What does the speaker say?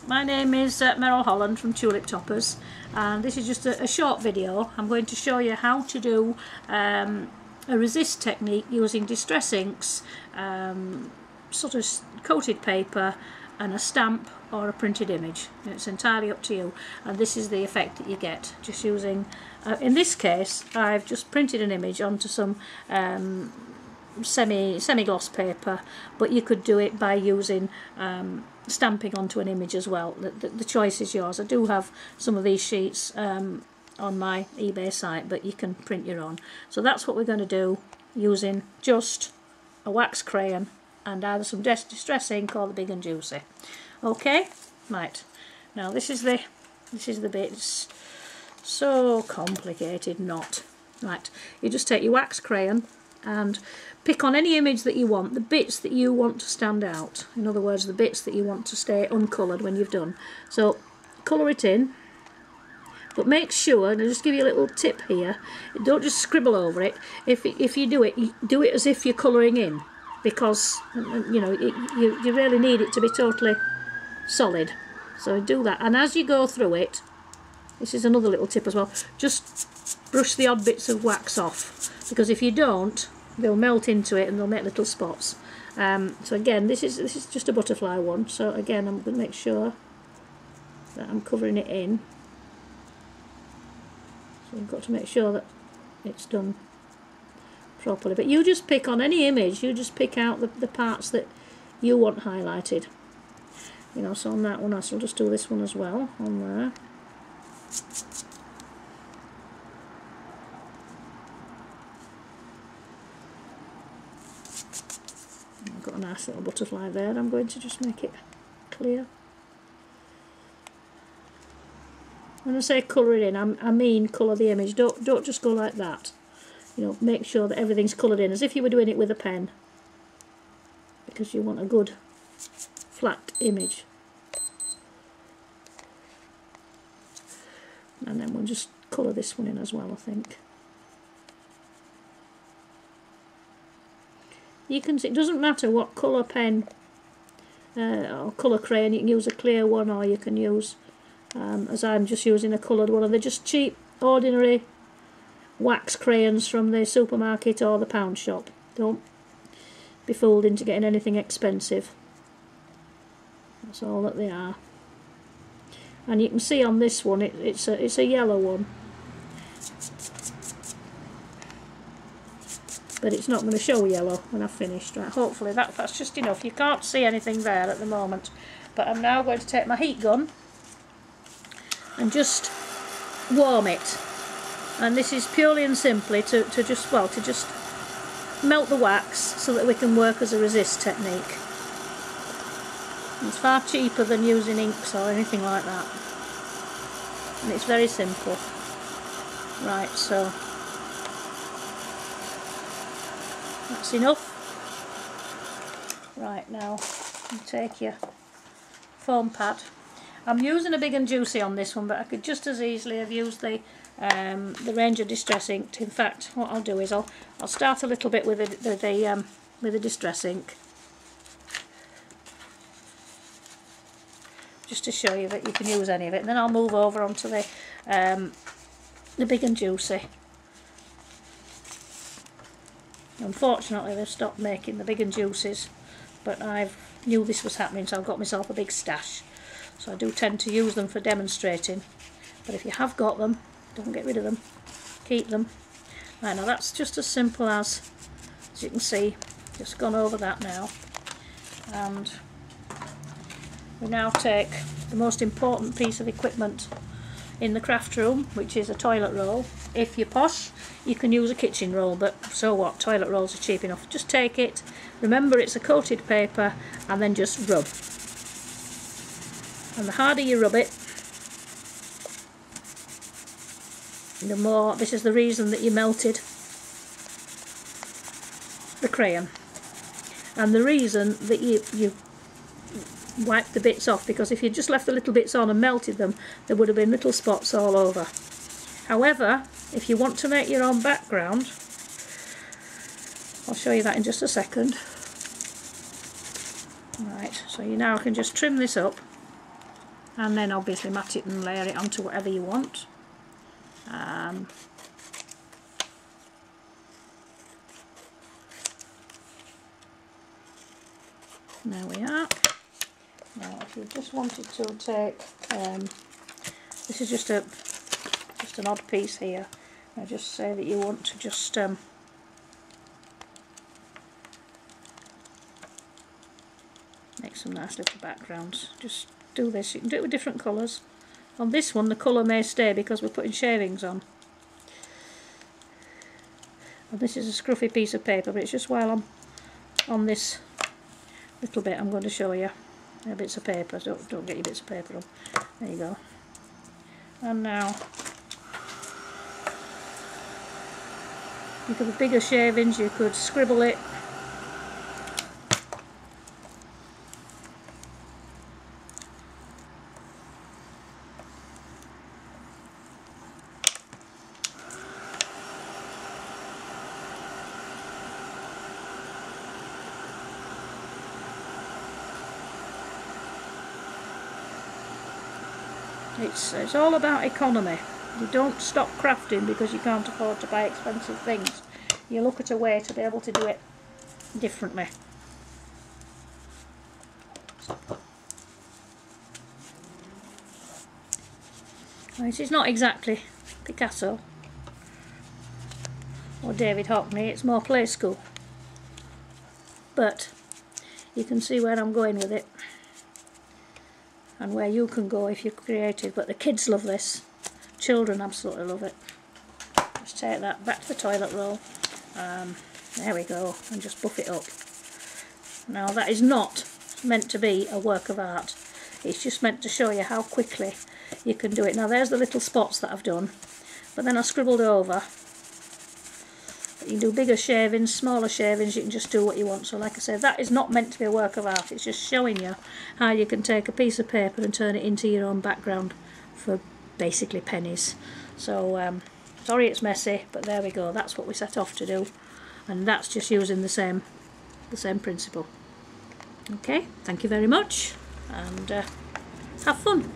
my name is Meryle Holland from Tuliptoppers, and this is just a short video. I'm going to show you how to do a resist technique using distress inks, sort of coated paper and a stamp or a printed image. It's entirely up to you, and this is the effect that you get just using, in this case I've just printed an image onto some semi-gloss paper, but you could do it by using stamping onto an image as well. The choice is yours. I do have some of these sheets on my eBay site, but you can print your own. So that's what we're going to do using just a wax crayon and either some distress ink or the Big and Juicy. Okay, right. Now this is the bit. It's so complicated, not. Right, you just take your wax crayon and pick on any image that you want, the bits that you want to stand out. In other words, the bits that you want to stay uncoloured when you've done. So colour it in, but make sure, and I'll just give you a little tip here, don't just scribble over it. If you do it as if you're colouring in, because you know you really need it to be totally solid. So do that, and as you go through it, this is another little tip as well, just brush the odd bits of wax off, because if you don't, they'll melt into it and they'll make little spots. So again, this is just a butterfly one, so again I'm going to make sure that I'm covering it in. So you've got to make sure that it's done properly, but you just pick on any image, you just pick out the parts that you want highlighted, you know. So on that one, I'll just do this one as well on there. I've got a nice little butterfly there. I'm going to just make it clear. When I say colour it in, I mean colour the image. Don't just go like that. You know, make sure that everything's coloured in as if you were doing it with a pen, because you want a good flat image. And then we'll just colour this one in as well, I think. You can see, it doesn't matter what colour pen or colour crayon. You can use a clear one, or you can use, as I'm just using, a coloured one. And they're just cheap, ordinary wax crayons from the supermarket or the pound shop. Don't be fooled into getting anything expensive. That's all that they are. And you can see on this one, it's a yellow one, but it's not going to show yellow when I've finished. Right, hopefully that's just enough. You can't see anything there at the moment, but I'm now going to take my heat gun and just warm it. And this is purely and simply to just melt the wax so that we can work as a resist technique. It's far cheaper than using inks or anything like that, and it's very simple. Right, so that's enough. Right, now you take your foam pad. I'm using a Big and Juicy on this one, but I could just as easily have used the Ranger Distress Ink. In fact, what I'll do is I'll start a little bit with the Distress Ink, just to show you that you can use any of it, and then I'll move over onto the Big and Juicy. Unfortunately, they've stopped making the Big and Juices, but I knew this was happening, so I've got myself a big stash. So I do tend to use them for demonstrating, but if you have got them, don't get rid of them, keep them. Right, now that's just as simple as you can see, just gone over that now. And we now take the most important piece of equipment in the craft room, which is a toilet roll. If you're posh, you can use a kitchen roll, but so what, toilet rolls are cheap enough. Just take it, remember it's a coated paper, and then just rub. And the harder you rub it, the more. This is the reason that you melted the crayon, and the reason that you wipe the bits off, because if you just left the little bits on and melted them, there would have been little spots all over. However, if you want to make your own background, I'll show you that in just a second. Right, so you now can just trim this up and then obviously mat it and layer it onto whatever you want. There we are. Now if you just wanted to take, this is just an odd piece here. Now just say that you want to just make some nice little backgrounds. Just do this. You can do it with different colours. On this one the colour may stay because we're putting shavings on. And this is a scruffy piece of paper, but it's just while I'm on this little bit I'm going to show you bits of paper. Don't get your bits of paper on. There you go. And now you could have bigger shavings, you could scribble it. It's all about economy. You don't stop crafting because you can't afford to buy expensive things. You look at a way to be able to do it differently. Right, it's not exactly Picasso or David Hockney, it's more play school. But you can see where I'm going with it, and where you can go if you're creative. But the kids love this. Children absolutely love it. Just take that back to the toilet roll. There we go, and just buff it up. Now that is not meant to be a work of art. It's just meant to show you how quickly you can do it. Now there's the little spots that I've done, but then I scribbled over. But you can do bigger shavings, smaller shavings, you can just do what you want. So like I said, that is not meant to be a work of art. It's just showing you how you can take a piece of paper and turn it into your own background for basically pennies. So sorry it's messy, but there we go. That's what we set off to do, and that's just using the same principle. Okay, thank you very much, and have fun.